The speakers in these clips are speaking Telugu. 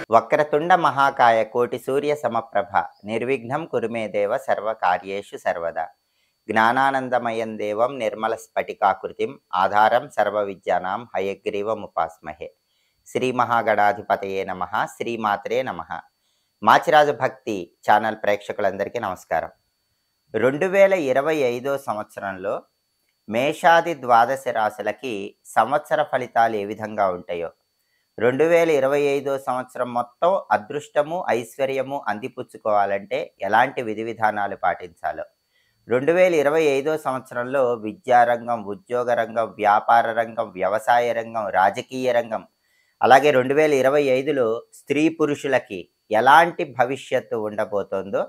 వక్రతుండ మహాకాయ కోటి సూర్య సమప్రభ నిర్విఘ్నం కురుమే దేవ సర్వకార్యేషు సర్వదా జ్ఞానానందమయం దేవం నిర్మల స్ఫటికాకృతిం ఆధారం సర్వ విద్యానాం హయగ్రీవముపాస్మహే. శ్రీ మహాగణాధిపతయే నమః. శ్రీమాత్రే నమః. మాచిరాజు భక్తి ఛానల్ ప్రేక్షకులందరికీ నమస్కారం. 2025 సంవత్సరంలో మేషాది ద్వాదశ రాశులకి సంవత్సర ఫలితాలు ఏ విధంగా ఉంటాయో, 2025 సంవత్సరం మొత్తం అదృష్టము ఐశ్వర్యము అందిపుచ్చుకోవాలంటే ఎలాంటి విధి విధానాలు పాటించాలో, 2025 సంవత్సరంలో విద్యారంగం, ఉద్యోగ రంగం, వ్యాపార రంగం, వ్యవసాయ రంగం, రాజకీయ రంగం, అలాగే 2025లో స్త్రీ పురుషులకి ఎలాంటి భవిష్యత్తు ఉండబోతోందో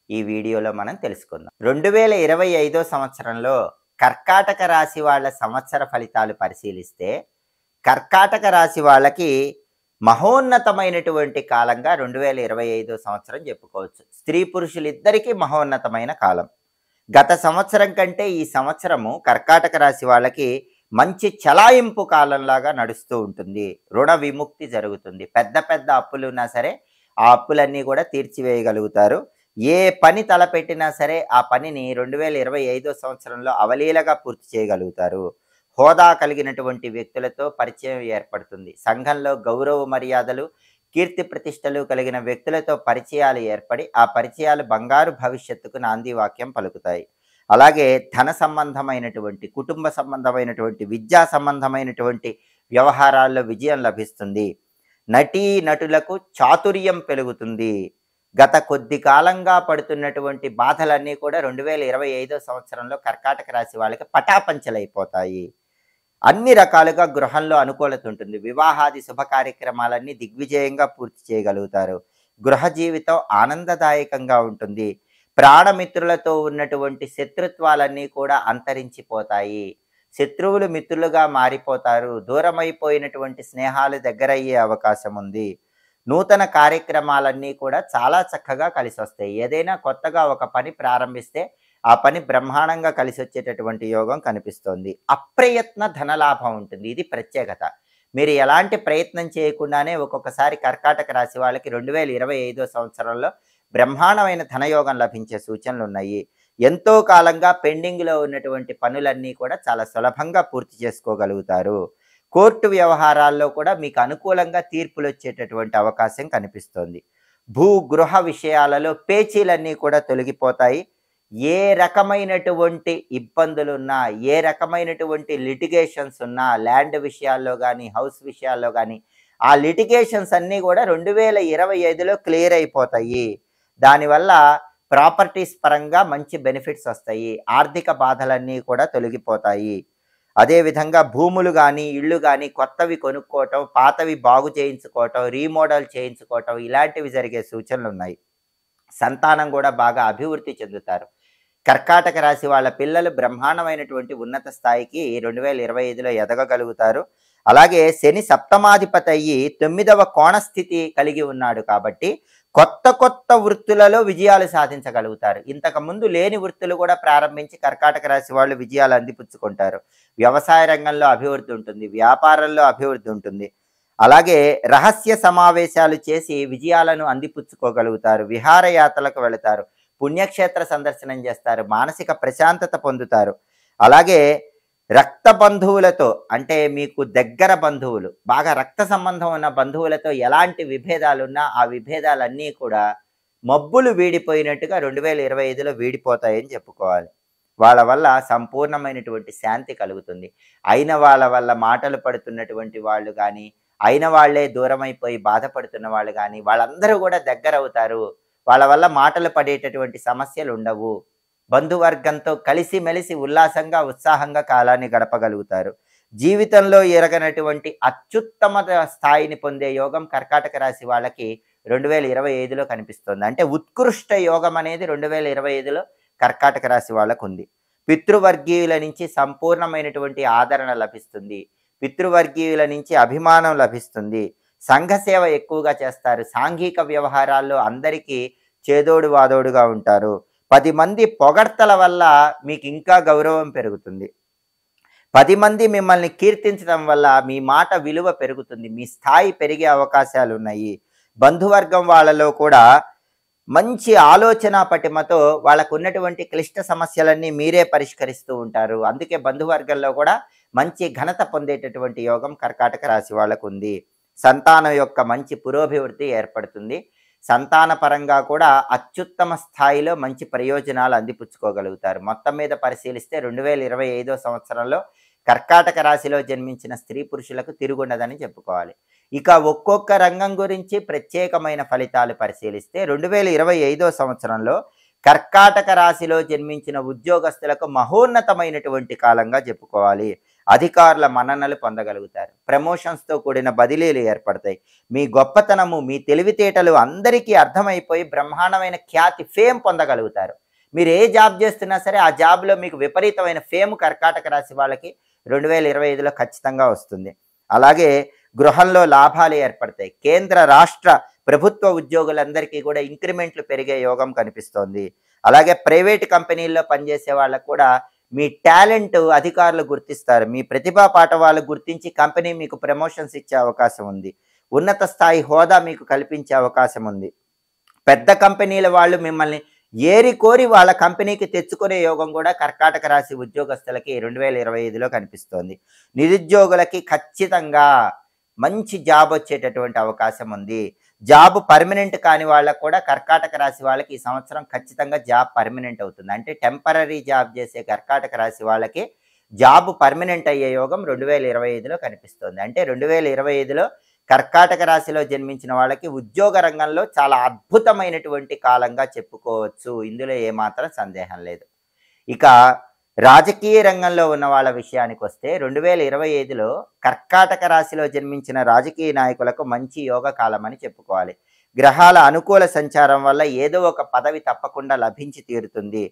ఈ వీడియోలో మనం తెలుసుకుందాం. 2025 సంవత్సరంలో కర్కాటక రాశి వాళ్ళ సంవత్సర ఫలితాలు పరిశీలిస్తే, కర్కాటక రాశి వాళ్ళకి మహోన్నతమైనటువంటి కాలంగా 2025 సంవత్సరం చెప్పుకోవచ్చు. స్త్రీ పురుషులిద్దరికీ మహోన్నతమైన కాలం. గత సంవత్సరం కంటే ఈ సంవత్సరము కర్కాటక రాశి వాళ్ళకి మంచి చలాయింపు కాలంలాగా నడుస్తూ ఉంటుంది. రుణ విముక్తి జరుగుతుంది. పెద్ద పెద్ద అప్పులు ఉన్నా సరే ఆ అప్పులన్నీ కూడా తీర్చివేయగలుగుతారు. ఏ పని తలపెట్టినా సరే ఆ పనిని 2025 సంవత్సరంలో అవలీలగా పూర్తి చేయగలుగుతారు. హోదా కలిగినటువంటి వ్యక్తులతో పరిచయం ఏర్పడుతుంది. సంఘంలో గౌరవ మర్యాదలు, కీర్తి ప్రతిష్టలు కలిగిన వ్యక్తులతో పరిచయాలు ఏర్పడి ఆ పరిచయాలు బంగారు భవిష్యత్తుకు నాంది వాక్యం పలుకుతాయి. అలాగే ధన సంబంధమైనటువంటి, కుటుంబ సంబంధమైనటువంటి, విద్యా సంబంధమైనటువంటి వ్యవహారాల్లో విజయం లభిస్తుంది. నటీ నటులకు చాతుర్యం పెరుగుతుంది. గత కొద్ది కాలంగా పడుతున్నటువంటి బాధలన్నీ కూడా 2025 సంవత్సరంలో కర్కాటక రాశి వాళ్ళకి పటాపంచలైపోతాయి. అన్ని రకాలుగా గృహంలో అనుకూలత ఉంటుంది. వివాహాది శుభ కార్యక్రమాలన్నీ దిగ్విజయంగా పూర్తి చేయగలుగుతారు. గృహ జీవితం ఆనందదాయకంగా ఉంటుంది. ప్రాణమిత్రులతో ఉన్నటువంటి శత్రుత్వాలన్నీ కూడా అంతరించిపోతాయి. శత్రువులు మిత్రులుగా మారిపోతారు. దూరమైపోయినటువంటి స్నేహాలు దగ్గరయ్యే అవకాశం ఉంది. నూతన కార్యక్రమాలన్నీ కూడా చాలా చక్కగా కలిసి వస్తాయి. ఏదైనా కొత్తగా ఒక పని ప్రారంభిస్తే ఆ పని బ్రహ్మాండంగా కలిసి వచ్చేటటువంటి యోగం కనిపిస్తోంది. అప్రయత్న ధనలాభం ఉంటుంది. ఇది ప్రత్యేకత. మీరు ఎలాంటి ప్రయత్నం చేయకుండానే ఒక్కొక్కసారి కర్కాటక రాశి వాళ్ళకి 2025 సంవత్సరంలో బ్రహ్మాండమైన ధనయోగం లభించే సూచనలు ఉన్నాయి. ఎంతో కాలంగా పెండింగ్లో ఉన్నటువంటి పనులన్నీ కూడా చాలా సులభంగా పూర్తి చేసుకోగలుగుతారు. కోర్టు వ్యవహారాల్లో కూడా మీకు అనుకూలంగా తీర్పులు వచ్చేటటువంటి అవకాశం కనిపిస్తోంది. భూగృహ విషయాలలో పేచీలన్నీ కూడా తొలగిపోతాయి. ఏ రకమైనటువంటి ఇబ్బందులున్నా, ఏ రకమైనటువంటి లిటిగేషన్స్ ఉన్నా, ల్యాండ్ విషయాల్లో కానీ, హౌస్ విషయాల్లో కానీ, ఆ లిటిగేషన్స్ అన్నీ కూడా 2025లో క్లియర్ అయిపోతాయి. దానివల్ల ప్రాపర్టీస్ పరంగా మంచి బెనిఫిట్స్ వస్తాయి. ఆర్థిక బాధలన్నీ కూడా తొలగిపోతాయి. అదేవిధంగా భూములు కానీ, ఇళ్ళు కానీ కొత్తవి కొనుక్కోవటం, పాతవి బాగు చేయించుకోవటం, రీమోడల్ చేయించుకోవటం ఇలాంటివి జరిగే సూచనలు ఉన్నాయి. సంతానం కూడా బాగా అభివృద్ధి చెందుతారు. కర్కాటక రాశి వాళ్ళ పిల్లలు బ్రహ్మాండమైనటువంటి ఉన్నత స్థాయికి 2025లో ఎదగగలుగుతారు. అలాగే శని సప్తమాధిపతి అయ్యి 9వ కోణస్థితి కలిగి ఉన్నాడు కాబట్టి కొత్త కొత్త వృత్తులలో విజయాలు సాధించగలుగుతారు. ఇంతకుముందు లేని వృత్తులు కూడా ప్రారంభించి కర్కాటక రాశి వాళ్ళు విజయాలు అందిపుచ్చుకుంటారు. వ్యవసాయ రంగంలో అభివృద్ధి ఉంటుంది. వ్యాపారంలో అభివృద్ధి ఉంటుంది. అలాగే రహస్య సమావేశాలు చేసి విజయాలను అందిపుచ్చుకోగలుగుతారు. విహారయాత్రలకు వెళతారు. పుణ్యక్షేత్ర సందర్శనం చేస్తారు. మానసిక ప్రశాంతత పొందుతారు. అలాగే రక్త బంధువులతో, అంటే మీకు దగ్గర బంధువులు, బాగా రక్త సంబంధం ఉన్న బంధువులతో ఎలాంటి విభేదాలున్నా ఆ విభేదాలన్నీ కూడా మబ్బులు వీడిపోయినట్టుగా 2025లో వీడిపోతాయని చెప్పుకోవాలి. వాళ్ళ వల్ల సంపూర్ణమైనటువంటి శాంతి కలుగుతుంది. అయిన వాళ్ళ వల్ల మాటలు పడుతున్నటువంటి వాళ్ళు కానీ, అయిన వాళ్లే దూరమైపోయి బాధపడుతున్న వాళ్ళు కానీ వాళ్ళందరూ కూడా దగ్గర అవుతారు. వాళ్ళ వల్ల మాటలు పడేటటువంటి సమస్యలు ఉండవు. బంధువర్గంతో కలిసిమెలిసి ఉల్లాసంగా, ఉత్సాహంగా కాలాన్ని గడపగలుగుతారు. జీవితంలో ఎరగనటువంటి అత్యుత్తమ స్థాయిని పొందే యోగం కర్కాటక రాశి వాళ్ళకి 2025లో కనిపిస్తుంది. అంటే ఉత్కృష్ట యోగం అనేది 2025లో కర్కాటక రాశి వాళ్ళకు ఉంది. పితృవర్గీయుల నుంచి సంపూర్ణమైనటువంటి ఆదరణ లభిస్తుంది. పితృవర్గీయుల నుంచి అభిమానం లభిస్తుంది. సంఘ సేవ ఎక్కువగా చేస్తారు. సాంఘిక వ్యవహారాల్లో అందరికీ చేదోడు వాదోడుగా ఉంటారు. 10 మంది పొగడ్తల వల్ల మీకు ఇంకా గౌరవం పెరుగుతుంది. 10 మంది మిమ్మల్ని కీర్తించడం వల్ల మీ మాట విలువ పెరుగుతుంది. మీ స్థాయి పెరిగే అవకాశాలు ఉన్నాయి. బంధువర్గం వాళ్ళలో కూడా మంచి ఆలోచన పటిమతో వాళ్ళకు ఉన్నటువంటి క్లిష్ట సమస్యలన్నీ మీరే పరిష్కరిస్తూ ఉంటారు. అందుకే బంధువర్గంలో కూడా మంచి ఘనత పొందేటటువంటి యోగం కర్కాటక రాశి వాళ్ళకు ఉంది. సంతానం యొక్క మంచి పురోభివృద్ధి ఏర్పడుతుంది. సంతాన పరంగా కూడా అత్యుత్తమ స్థాయిలో మంచి ప్రయోజనాలు అందిపుచ్చుకోగలుగుతారు. మొత్తం మీద పరిశీలిస్తే 2025 సంవత్సరంలో కర్కాటక రాశిలో జన్మించిన స్త్రీ పురుషులకు తిరుగుండదని చెప్పుకోవాలి. ఇక ఒక్కొక్క రంగం గురించి ప్రత్యేకమైన ఫలితాలు పరిశీలిస్తే 2025 సంవత్సరంలో కర్కాటక రాశిలో జన్మించిన ఉద్యోగస్తులకు మహోన్నతమైనటువంటి కాలంగా చెప్పుకోవాలి. అధికారుల మన్ననలు పొందగలుగుతారు. ప్రమోషన్స్తో కూడిన బదిలీలు ఏర్పడతాయి. మీ గొప్పతనము, మీ తెలివితేటలు అందరికీ అర్థమైపోయి బ్రహ్మాండమైన ఖ్యాతి, ఫేమ్ పొందగలుగుతారు. మీరు ఏ జాబ్ చేస్తున్నా సరే ఆ జాబ్లో మీకు విపరీతమైన ఫేమ్ కర్కాటక రాశి వాళ్ళకి 2025లో ఖచ్చితంగా వస్తుంది. అలాగే గృహంలో లాభాలు ఏర్పడతాయి. కేంద్ర రాష్ట్ర ప్రభుత్వ ఉద్యోగులందరికీ కూడా ఇంక్రిమెంట్లు పెరిగే యోగం కనిపిస్తోంది. అలాగే ప్రైవేట్ కంపెనీల్లో పనిచేసే వాళ్ళకు కూడా మీ టాలెంట్ అధికారులు గుర్తిస్తారు. మీ ప్రతిభా పాఠవాలు గుర్తించి కంపెనీ మీకు ప్రమోషన్స్ ఇచ్చే అవకాశం ఉంది. ఉన్నత స్థాయి హోదా మీకు కల్పించే అవకాశం ఉంది. పెద్ద కంపెనీల వాళ్ళు మిమ్మల్ని ఏరి కోరి వాళ్ళ కంపెనీకి తెచ్చుకునే యోగం కూడా కర్కాటక రాశి ఉద్యోగస్తులకి 2025లో కనిపిస్తోంది. నిరుద్యోగులకి ఖచ్చితంగా మంచి జాబ్ వచ్చేటటువంటి అవకాశం ఉంది. జాబ్ పర్మనెంట్ కాని వాళ్ళకు కూడా కర్కాటక రాశి వాళ్ళకి ఈ సంవత్సరం ఖచ్చితంగా జాబ్ పర్మనెంట్ అవుతుంది. అంటే టెంపరరీ జాబ్ చేసే కర్కాటక రాశి వాళ్ళకి జాబ్ పర్మనెంట్ అయ్యే యోగం 2025లో కనిపిస్తుంది. అంటే 2025లో కర్కాటక రాశిలో జన్మించిన వాళ్ళకి ఉద్యోగ రంగంలో చాలా అద్భుతమైనటువంటి కాలంగా చెప్పుకోవచ్చు. ఇందులో ఏమాత్రం సందేహం లేదు. ఇక రాజకీయ రంగంలో ఉన్న వాళ్ళ విషయానికి వస్తే 2025లో కర్కాటక రాశిలో జన్మించిన రాజకీయ నాయకులకు మంచి యోగ కాలం అని చెప్పుకోవాలి. గ్రహాల అనుకూల సంచారం వల్ల ఏదో ఒక పదవి తప్పకుండా లభించి తీరుతుంది.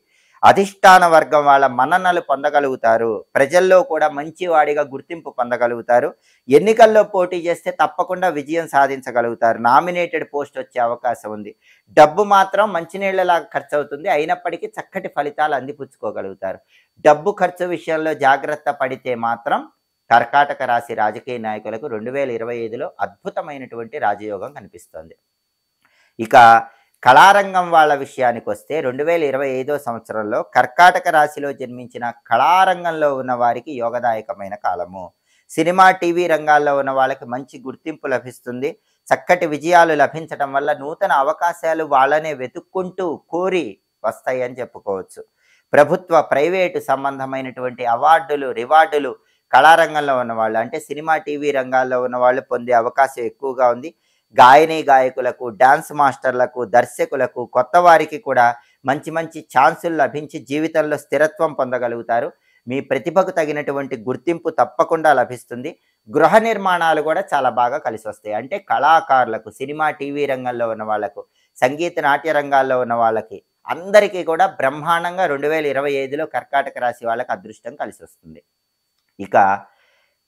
అధిష్టాన వర్గం వాళ్ళ మన్ననలు పొందగలుగుతారు. ప్రజల్లో కూడా మంచివాడిగా గుర్తింపు పొందగలుగుతారు. ఎన్నికల్లో పోటీ చేస్తే తప్పకుండా విజయం సాధించగలుగుతారు. నామినేటెడ్ పోస్ట్ వచ్చే అవకాశం ఉంది. డబ్బు మాత్రం మంచినీళ్ళలాగా ఖర్చు అవుతుంది. అయినప్పటికీ చక్కటి ఫలితాలు అందిపుచ్చుకోగలుగుతారు. డబ్బు ఖర్చు విషయంలో జాగ్రత్త పడితే మాత్రం కర్కాటక రాశి రాజకీయ నాయకులకు 2025లో అద్భుతమైనటువంటి రాజయోగం కనిపిస్తోంది. ఇక కళారంగం వాళ్ళ విషయానికి వస్తే 2025 సంవత్సరంలో కర్కాటక రాశిలో జన్మించిన కళారంగంలో ఉన్న వారికి యోగదాయకమైన కాలము. సినిమా, టీవీ రంగాల్లో ఉన్న వాళ్ళకి మంచి గుర్తింపు లభిస్తుంది. చక్కటి విజయాలు లభించడం వల్ల నూతన అవకాశాలు వాళ్ళనే వెతుక్కుంటూ కోరి వస్తాయి అని చెప్పుకోవచ్చు. ప్రభుత్వ, ప్రైవేటు సంబంధమైనటువంటి అవార్డులు, రివార్డులు కళారంగంలో ఉన్నవాళ్ళు అంటే సినిమా, టీవీ రంగాల్లో ఉన్న వాళ్ళు పొందే అవకాశం ఎక్కువగా ఉంది. గాయని గాయకులకు, డాన్స్ మాస్టర్లకు, దర్శకులకు, కొత్త వారికి కూడా మంచి మంచి ఛాన్సులు లభించి జీవితంలో స్థిరత్వం పొందగలుగుతారు. మీ ప్రతిభకు తగినటువంటి గుర్తింపు తప్పకుండా లభిస్తుంది. గృహ నిర్మాణాలు కూడా చాలా బాగా కలిసి వస్తాయి. అంటే కళాకారులకు, సినిమా, టీవీ రంగంలో ఉన్న వాళ్ళకు, సంగీత, నాట్య రంగాల్లో ఉన్న వాళ్ళకి అందరికీ కూడా బ్రహ్మాండంగా 2025లో కర్కాటక రాశి వాళ్ళకి అదృష్టం కలిసి వస్తుంది. ఇక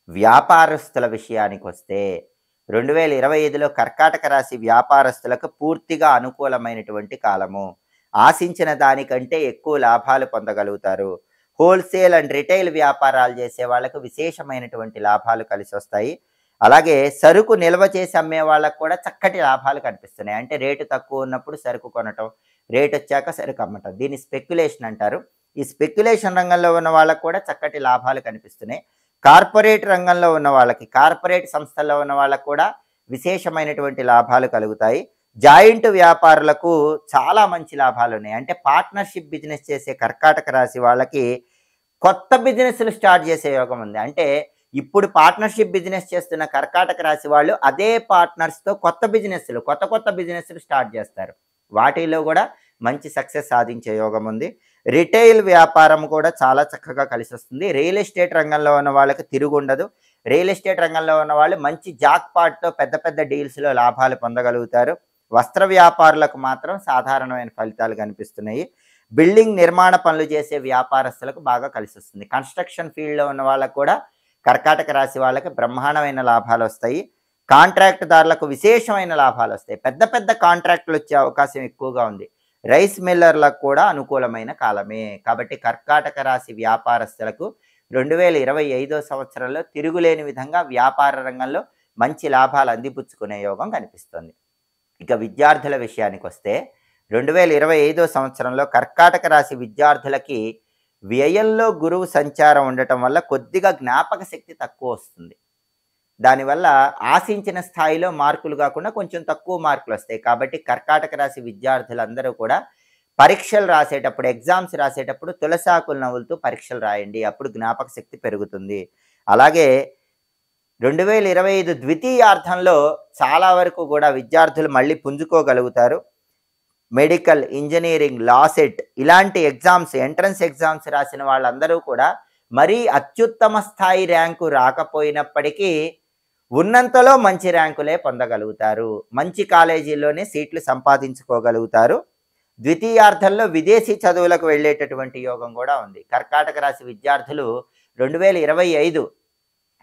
వ్యాపారస్తుల విషయానికి వస్తే 2025లో కర్కాటక రాశి వ్యాపారస్తులకు పూర్తిగా అనుకూలమైనటువంటి కాలము. ఆశించిన దానికంటే ఎక్కువ లాభాలు పొందగలుగుతారు. హోల్సేల్ అండ్ రిటైల్ వ్యాపారాలు చేసే వాళ్ళకు విశేషమైనటువంటి లాభాలు కలిసి వస్తాయి. అలాగే సరుకు నిల్వ చేసి అమ్మే వాళ్ళకు కూడా చక్కటి లాభాలు కనిపిస్తున్నాయి. అంటే రేటు తక్కువ ఉన్నప్పుడు సరుకు కొనటం, రేట్ వచ్చాక సరుకు అమ్మటం, దీన్ని స్పెక్యులేషన్ అంటారు. ఈ స్పెక్యులేషన్ రంగంలో ఉన్న వాళ్ళకు కూడా చక్కటి లాభాలు కనిపిస్తున్నాయి. కార్పొరేట్ రంగంలో ఉన్న వాళ్ళకి, కార్పొరేట్ సంస్థల్లో ఉన్న వాళ్ళకు కూడా విశేషమైనటువంటి లాభాలు కలుగుతాయి. జాయింట్ వ్యాపారులకు చాలా మంచి లాభాలు ఉన్నాయి. అంటే పార్ట్నర్షిప్ బిజినెస్ చేసే కర్కాటక రాశి వాళ్ళకి కొత్త బిజినెస్లు స్టార్ట్ చేసే యోగం ఉంది. అంటే ఇప్పుడు పార్ట్నర్షిప్ బిజినెస్ చేస్తున్న కర్కాటక రాశి వాళ్ళు అదే పార్ట్నర్స్తో కొత్త బిజినెస్లు స్టార్ట్ చేస్తారు. వాటిలో కూడా మంచి సక్సెస్ సాధించే యోగం ఉంది. రిటైల్ వ్యాపారం కూడా చాలా చక్కగా కలిసి వస్తుంది. రియల్ ఎస్టేట్ రంగంలో ఉన్న వాళ్ళకి తిరుగుండదు. రియల్ ఎస్టేట్ రంగంలో ఉన్న వాళ్ళు మంచి జాక్పాట్తో పెద్ద పెద్ద డీల్స్లో లాభాలు పొందగలుగుతారు. వస్త్ర వ్యాపారులకు మాత్రం సాధారణమైన ఫలితాలు కనిపిస్తున్నాయి. బిల్డింగ్ నిర్మాణ పనులు చేసే వ్యాపారస్తులకు బాగా కలిసి వస్తుంది. కన్స్ట్రక్షన్ ఫీల్డ్లో ఉన్న వాళ్ళకు కూడా కర్కాటక రాశి వాళ్ళకి బ్రహ్మాండమైన లాభాలు వస్తాయి. కాంట్రాక్టుదారులకు విశేషమైన లాభాలు వస్తాయి. పెద్ద పెద్ద కాంట్రాక్టులు వచ్చే అవకాశం ఎక్కువగా ఉంది. రైస్ మిల్లర్లకు కూడా అనుకూలమైన కాలమే. కాబట్టి కర్కాటక రాశి వ్యాపారస్తులకు 2025 సంవత్సరంలో తిరుగులేని విధంగా వ్యాపార రంగంలో మంచి లాభాలు అందిపుచ్చుకునే యోగం కనిపిస్తుంది. ఇక విద్యార్థుల విషయానికి వస్తే 2025 సంవత్సరంలో కర్కాటక రాశి విద్యార్థులకి వ్యయంలో గురువు సంచారం ఉండటం వల్ల కొద్దిగా జ్ఞాపక శక్తి తక్కువ వస్తుంది. దానివల్ల ఆశించిన స్థాయిలో మార్కులు కాకుండా కొంచెం తక్కువ మార్కులు వస్తాయి. కాబట్టి కర్కాటక రాశి విద్యార్థులందరూ కూడా పరీక్షలు రాసేటప్పుడు, ఎగ్జామ్స్ రాసేటప్పుడు తులసాకులు నవ్వులుతూ పరీక్షలు రాయండి. అప్పుడు జ్ఞాపక శక్తి పెరుగుతుంది. అలాగే 2025 ద్వితీయార్థంలో చాలా వరకు కూడా విద్యార్థులు మళ్ళీ పుంజుకోగలుగుతారు. మెడికల్, ఇంజనీరింగ్, లా సెట్ ఇలాంటి ఎగ్జామ్స్, ఎంట్రన్స్ ఎగ్జామ్స్ రాసిన వాళ్ళందరూ కూడా మరీ అత్యుత్తమ స్థాయి ర్యాంకు రాకపోయినప్పటికీ ఉన్నంతలో మంచి ర్యాంకులే పొందగలుగుతారు. మంచి కాలేజీల్లోనే సీట్లు సంపాదించుకోగలుగుతారు. ద్వితీయార్థంలో విదేశీ చదువులకు వెళ్ళేటటువంటి యోగం కూడా ఉంది. కర్కాటక రాశి విద్యార్థులు 2025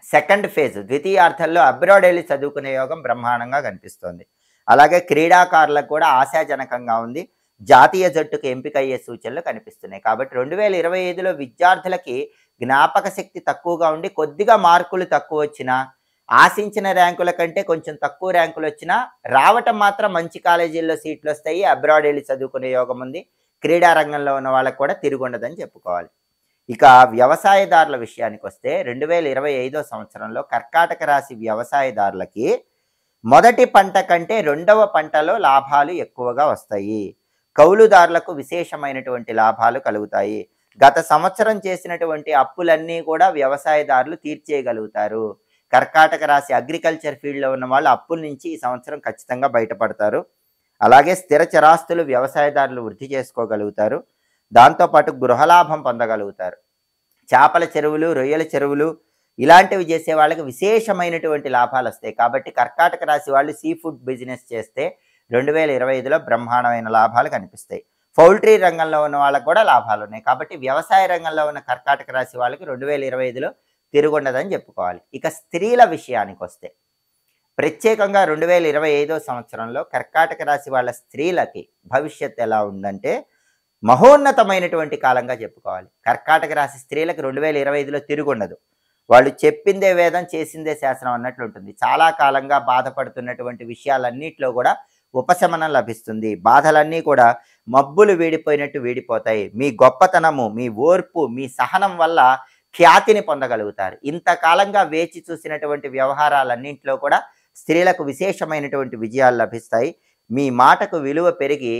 సెకండ్ ఫేజ్ ద్వితీయార్థంలో అబ్రాడ్ వెళ్ళి చదువుకునే యోగం బ్రహ్మాండంగా కనిపిస్తోంది. అలాగే క్రీడాకారులకు కూడా ఆశాజనకంగా ఉంది. జాతీయ జట్టుకు ఎంపిక అయ్యే సూచనలు కనిపిస్తున్నాయి. కాబట్టి 2025లో విద్యార్థులకి జ్ఞాపక శక్తి తక్కువగా ఉండి కొద్దిగా మార్కులు తక్కువ వచ్చినా, ఆశించిన ర్యాంకుల కంటే కొంచెం తక్కువ ర్యాంకులు వచ్చినా రావటం మాత్రం మంచి కాలేజీల్లో సీట్లు వస్తాయి. అబ్రాడ్ వెళ్ళి చదువుకునే యోగం ఉంది. క్రీడా రంగంలో ఉన్న వాళ్ళకు కూడా తిరుగుండదని చెప్పుకోవాలి. ఇక వ్యవసాయదారుల విషయానికి వస్తే 2025 సంవత్సరంలో కర్కాటక రాశి వ్యవసాయదారులకి మొదటి పంట కంటే రెండవ పంటలో లాభాలు ఎక్కువగా వస్తాయి. కౌలుదారులకు విశేషమైనటువంటి లాభాలు కలుగుతాయి. గత సంవత్సరం చేసినటువంటి అప్పులన్నీ కూడా వ్యవసాయదారులు తీర్చేయగలుగుతారు. కర్కాటక రాశి అగ్రికల్చర్ ఫీల్డ్లో ఉన్న వాళ్ళు అప్పుల నుంచి ఈ సంవత్సరం ఖచ్చితంగా బయటపడతారు. అలాగే స్థిర చరాస్తులు వ్యవసాయదారులు వృద్ధి చేసుకోగలుగుతారు. దాంతోపాటు గృహలాభం పొందగలుగుతారు. చేపల చెరువులు, రొయ్యల చెరువులు ఇలాంటివి చేసే వాళ్ళకి విశేషమైనటువంటి లాభాలు వస్తాయి. కాబట్టి కర్కాటక రాశి వాళ్ళు సీ ఫుడ్ బిజినెస్ చేస్తే 2025లో బ్రహ్మాండమైన లాభాలు కనిపిస్తాయి. పౌల్ట్రీ రంగంలో ఉన్న వాళ్ళకు కూడా లాభాలు ఉన్నాయి. కాబట్టి వ్యవసాయ రంగంలో ఉన్న కర్కాటక రాశి వాళ్ళకి 2025లో తిరుగుండదని చెప్పుకోవాలి. ఇక స్త్రీల విషయానికి వస్తే ప్రత్యేకంగా 2025 సంవత్సరంలో కర్కాటక రాశి వాళ్ళ స్త్రీలకి భవిష్యత్తు ఎలా ఉందంటే మహోన్నతమైనటువంటి కాలంగా చెప్పుకోవాలి. కర్కాటక రాశి స్త్రీలకు 2025లో తిరుగుండదు. వాళ్ళు చెప్పిందే వేదం, చేసిందే శాస్త్రం అన్నట్లు ఉంటుంది. చాలా కాలంగా బాధపడుతున్నటువంటి విషయాలన్నింటిలో కూడా ఉపశమనం లభిస్తుంది. బాధలన్నీ కూడా మబ్బులు వీడిపోయినట్టు వీడిపోతాయి. మీ గొప్పతనము, మీ ఓర్పు, మీ సహనం వల్ల ఖ్యాతిని పొందగలుగుతారు. ఇంతకాలంగా వేచి చూసినటువంటి వ్యవహారాలన్నింటిలో కూడా స్త్రీలకు విశేషమైనటువంటి విజయాలు లభిస్తాయి. మీ మాటకు విలువ పెరిగి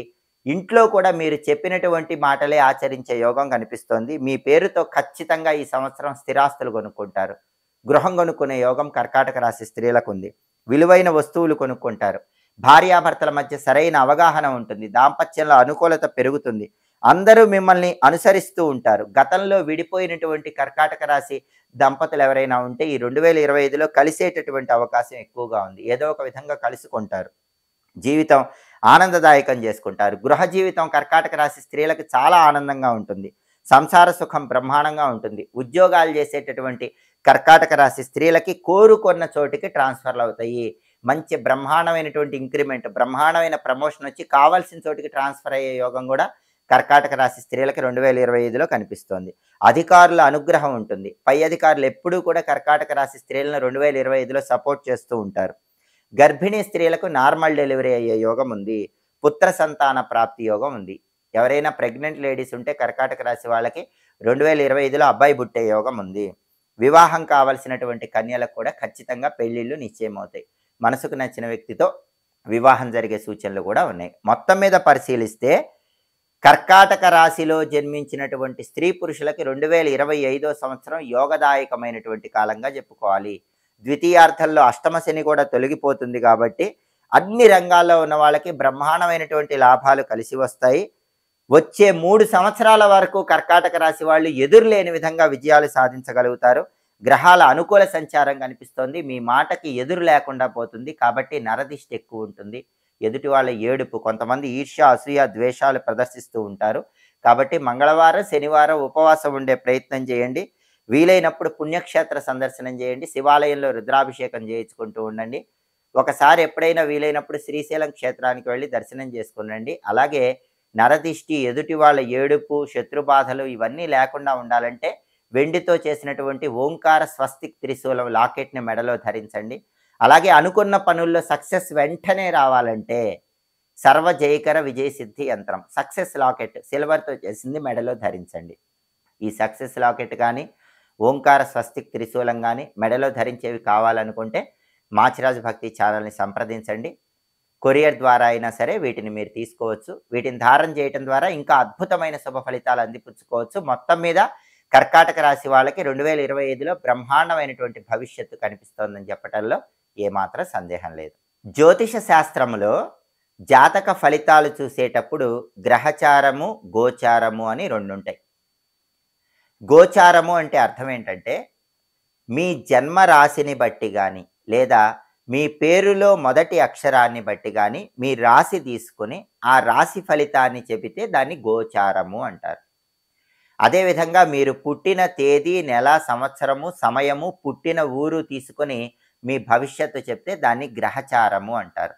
ఇంట్లో కూడా మీరు చెప్పినటువంటి మాటలే ఆచరించే యోగం కనిపిస్తోంది. మీ పేరుతో ఖచ్చితంగా ఈ సంవత్సరం స్థిరాస్తులు కొనుక్కుంటారు. గృహం కొనుక్కునే యోగం కర్కాటక రాశి స్త్రీలకు ఉంది. విలువైన వస్తువులు కొనుక్కుంటారు. భార్యాభర్తల మధ్య సరైన అవగాహన ఉంటుంది. దాంపత్యంలో అనుకూలత పెరుగుతుంది. అందరూ మిమ్మల్ని అనుసరిస్తూ ఉంటారు. గతంలో విడిపోయినటువంటి కర్కాటక రాశి దంపతులు ఎవరైనా ఉంటే ఈ 2025లో కలిసేటటువంటి అవకాశం ఎక్కువగా ఉంది. ఏదో ఒక విధంగా కలుసుకుంటారు. జీవితం ఆనందదాయకం చేసుకుంటారు. గృహ జీవితం కర్కాటక రాశి స్త్రీలకు చాలా ఆనందంగా ఉంటుంది. సంసార సుఖం బ్రహ్మాండంగా ఉంటుంది. ఉద్యోగాలు చేసేటటువంటి కర్కాటక రాశి స్త్రీలకి కోరుకున్న చోటికి ట్రాన్స్ఫర్లు అవుతాయి. మంచి బ్రహ్మాండమైనటువంటి ఇంక్రిమెంట్, బ్రహ్మాండమైన ప్రమోషన్ వచ్చి కావాల్సిన చోటికి ట్రాన్స్ఫర్ అయ్యే యోగం కూడా కర్కాటక రాశి స్త్రీలకి 2025లో కనిపిస్తోంది. అధికారుల అనుగ్రహం ఉంటుంది. పై అధికారులు ఎప్పుడూ కూడా కర్కాటక రాశి స్త్రీలను 2025లో సపోర్ట్ చేస్తూ ఉంటారు. గర్భిణీ స్త్రీలకు నార్మల్ డెలివరీ అయ్యే యోగం ఉంది. పుత్ర సంతాన ప్రాప్తి యోగం ఉంది. ఎవరైనా ప్రెగ్నెంట్ లేడీస్ ఉంటే కర్కాటక రాశి వాళ్ళకి 2025లో అబ్బాయి పుట్టే యోగం ఉంది. వివాహం కావలసినటువంటి కన్యలకు కూడా ఖచ్చితంగా పెళ్లిళ్ళు నిశ్చయమవుతాయి. మనసుకు నచ్చిన వ్యక్తితో వివాహం జరిగే సూచనలు కూడా ఉన్నాయి. మొత్తం మీద పరిశీలిస్తే కర్కాటక రాశిలో జన్మించినటువంటి స్త్రీ పురుషులకి 2025 సంవత్సరం యోగదాయకమైనటువంటి కాలంగా చెప్పుకోవాలి. ద్వితీయార్థంలో అష్టమ శని కూడా తొలగిపోతుంది కాబట్టి అన్ని రంగాల్లో ఉన్న వాళ్ళకి బ్రహ్మాండమైనటువంటి లాభాలు కలిసి వస్తాయి. వచ్చే 3 సంవత్సరాల వరకు కర్కాటక రాశి వాళ్ళు ఎదురులేని విధంగా విజయాలు సాధించగలుగుతారు. గ్రహాల అనుకూల సంచారం కనిపిస్తోంది. మీ మాటకి ఎదురు లేకుండా పోతుంది. కాబట్టి నరదిష్టి ఎక్కువ ఉంటుంది. ఎదుటి వాళ్ళ ఏడుపు, కొంతమంది ఈర్ష్య, అసూయ, ద్వేషాలు ప్రదర్శిస్తూ ఉంటారు. కాబట్టి మంగళవారం, శనివారం ఉపవాసం ఉండే ప్రయత్నం చేయండి. వీలైనప్పుడు పుణ్యక్షేత్ర సందర్శనం చేయండి. శివాలయంలో రుద్రాభిషేకం చేయించుకుంటూ ఉండండి. ఒకసారి ఎప్పుడైనా వీలైనప్పుడు శ్రీశైలం క్షేత్రానికి వెళ్ళి దర్శనం చేసుకునండి. అలాగే నరదిష్టి, ఎదుటి వాళ్ళ ఏడుపు, శత్రుబాధలు ఇవన్నీ లేకుండా ఉండాలంటే వెండితో చేసినటువంటి ఓంకార స్వస్తిక్ త్రిశూలం లాకెట్ని మెడలో ధరించండి. అలాగే అనుకున్న పనుల్లో సక్సెస్ వెంటనే రావాలంటే సర్వ జయకర విజయ సిద్ధి యంత్రం, సక్సెస్ లాకెట్ సిల్వర్తో చేసింది మెడలో ధరించండి. ఈ సక్సెస్ లాకెట్ కానీ, ఓంకార స్వస్తిక్ త్రిశూలం కానీ మెడలో ధరించేవి కావాలనుకుంటే మాచిరాజు భక్తి ఛానల్ని సంప్రదించండి. కొరియర్ ద్వారా అయినా సరే వీటిని మీరు తీసుకోవచ్చు. వీటిని ధారణ చేయటం ద్వారా ఇంకా అద్భుతమైన శుభ ఫలితాలు అందిపుచ్చుకోవచ్చు. మొత్తం మీద కర్కాటక రాశి వాళ్ళకి 2025లో బ్రహ్మాండమైనటువంటి భవిష్యత్తు కనిపిస్తోందని చెప్పటంలో ఏమాత్రం సందేహం లేదు. జ్యోతిష శాస్త్రములో జాతక ఫలితాలు చూసేటప్పుడు గ్రహచారము, గోచారము అని రెండు ఉంటాయి. గోచారము అంటే అర్థం ఏంటంటే మీ జన్మ రాశిని బట్టి కానీ లేదా మీ పేరులో మొదటి అక్షరాన్ని బట్టి కానీ మీ రాశి తీసుకుని ఆ రాశి ఫలితాన్ని చెబితే దాన్ని గోచారము అంటారు. అదేవిధంగా మీరు పుట్టిన తేదీ, నెల, సంవత్సరము, సమయము, పుట్టిన ఊరు తీసుకొని మీ భవిష్యత్తు చెప్తే దాన్ని గ్రహచారము అంటారు.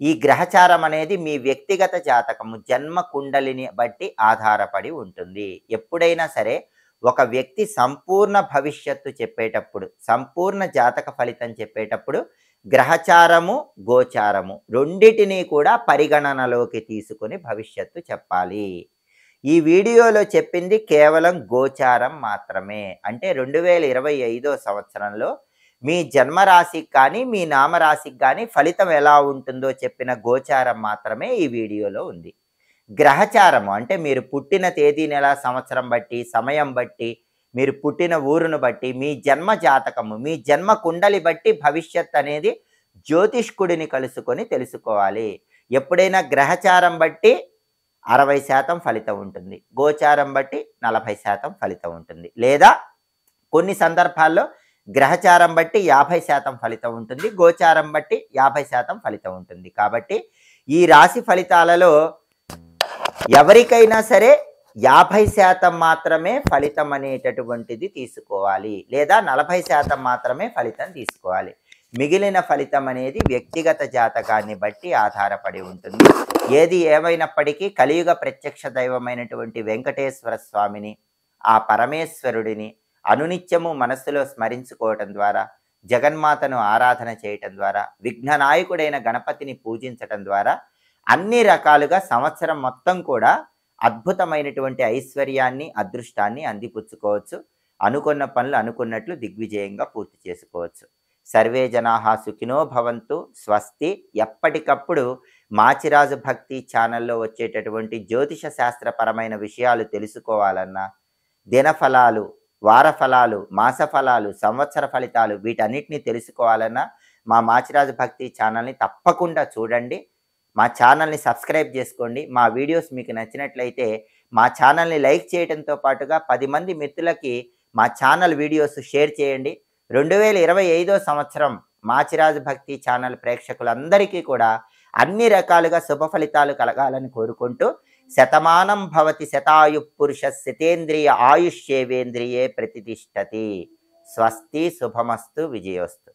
ఈ గ్రహచారం అనేది మీ వ్యక్తిగత జాతకము, జన్మ కుండలిని బట్టి ఆధారపడి ఉంటుంది. ఎప్పుడైనా సరే ఒక వ్యక్తి సంపూర్ణ భవిష్యత్తు చెప్పేటప్పుడు, సంపూర్ణ జాతక ఫలితం చెప్పేటప్పుడు గ్రహచారము, గోచారము రెండిటినీ కూడా పరిగణనలోకి తీసుకొని భవిష్యత్తు చెప్పాలి. ఈ వీడియోలో చెప్పింది కేవలం గోచారం మాత్రమే. అంటే 2025 సంవత్సరంలో మీ జన్మరాశికి కానీ మీ నామరాశికి కానీ ఫలితం ఎలా ఉంటుందో చెప్పిన గోచారం మాత్రమే ఈ వీడియోలో ఉంది. గ్రహచారము అంటే మీరు పుట్టిన తేదీ, నెల, సంవత్సరం బట్టి, సమయం బట్టి, మీరు పుట్టిన ఊరును బట్టి, మీ జన్మ జాతకము, మీ జన్మ కుండలి బట్టి భవిష్యత్ అనేది జ్యోతిష్కుడిని కలుసుకొని తెలుసుకోవాలి. ఎప్పుడైనా గ్రహచారం బట్టి 60% ఫలితం ఉంటుంది, గోచారం బట్టి 40% ఫలితం ఉంటుంది, లేదా కొన్ని సందర్భాల్లో గ్రహచారం బట్టి 50% ఫలితం ఉంటుంది, గోచారం బట్టి 50% ఫలితం ఉంటుంది. కాబట్టి ఈ రాశి ఫలితాలలో ఎవరికైనా సరే 50% మాత్రమే ఫలితం అనేటటువంటిది తీసుకోవాలి, లేదా 40% మాత్రమే ఫలితం తీసుకోవాలి. మిగిలిన ఫలితం అనేది వ్యక్తిగత జాతకాన్ని బట్టి ఆధారపడి ఉంటుంది. ఏది ఏమైనప్పటికీ కలియుగ ప్రత్యక్ష దైవమైనటువంటి వెంకటేశ్వర స్వామిని, ఆ పరమేశ్వరుడిని అనునిత్యము మనస్సులో స్మరించుకోవటం ద్వారా, జగన్మాతను ఆరాధన చేయటం ద్వారా, విఘ్ననాయకుడైన గణపతిని పూజించటం ద్వారా అన్ని రకాలుగా సంవత్సరం మొత్తం కూడా అద్భుతమైనటువంటి ఐశ్వర్యాన్ని, అదృష్టాన్ని అందిపుచ్చుకోవచ్చు. అనుకున్న పనులు అనుకున్నట్లు దిగ్విజయంగా పూర్తి చేసుకోవచ్చు. సర్వే జనాః సుఖినో భవంతు. స్వస్తి. ఎప్పటికప్పుడు మాచిరాజు భక్తి ఛానల్లో వచ్చేటటువంటి జ్యోతిష శాస్త్రపరమైన విషయాలు తెలుసుకోవాలన్నా, దినఫలాలు, వార ఫలాలు, మాస ఫలాలు, సంవత్సర ఫలితాలు వీటన్నిటిని తెలుసుకోవాలన్నా మా మాచిరాజు భక్తి ఛానల్ని తప్పకుండా చూడండి. మా ఛానల్ని సబ్స్క్రైబ్ చేసుకోండి. మా వీడియోస్ మీకు నచ్చినట్లయితే మా ఛానల్ని లైక్ చేయడంతో పాటుగా 10 మంది మిత్రులకి మా ఛానల్ వీడియోస్ షేర్ చేయండి. 2025 సంవత్సరం మాచిరాజు భక్తి ఛానల్ ప్రేక్షకులందరికీ కూడా అన్ని రకాలుగా శుభ ఫలితాలు కలగాలని కోరుకుంటూ శతమానం భవతి శతాయు పురుష శతేంద్రియ ఆయుష్యేవేంద్రియే ప్రతిష్టతి. స్వస్తి. శుభమస్తు. విజయోస్తు.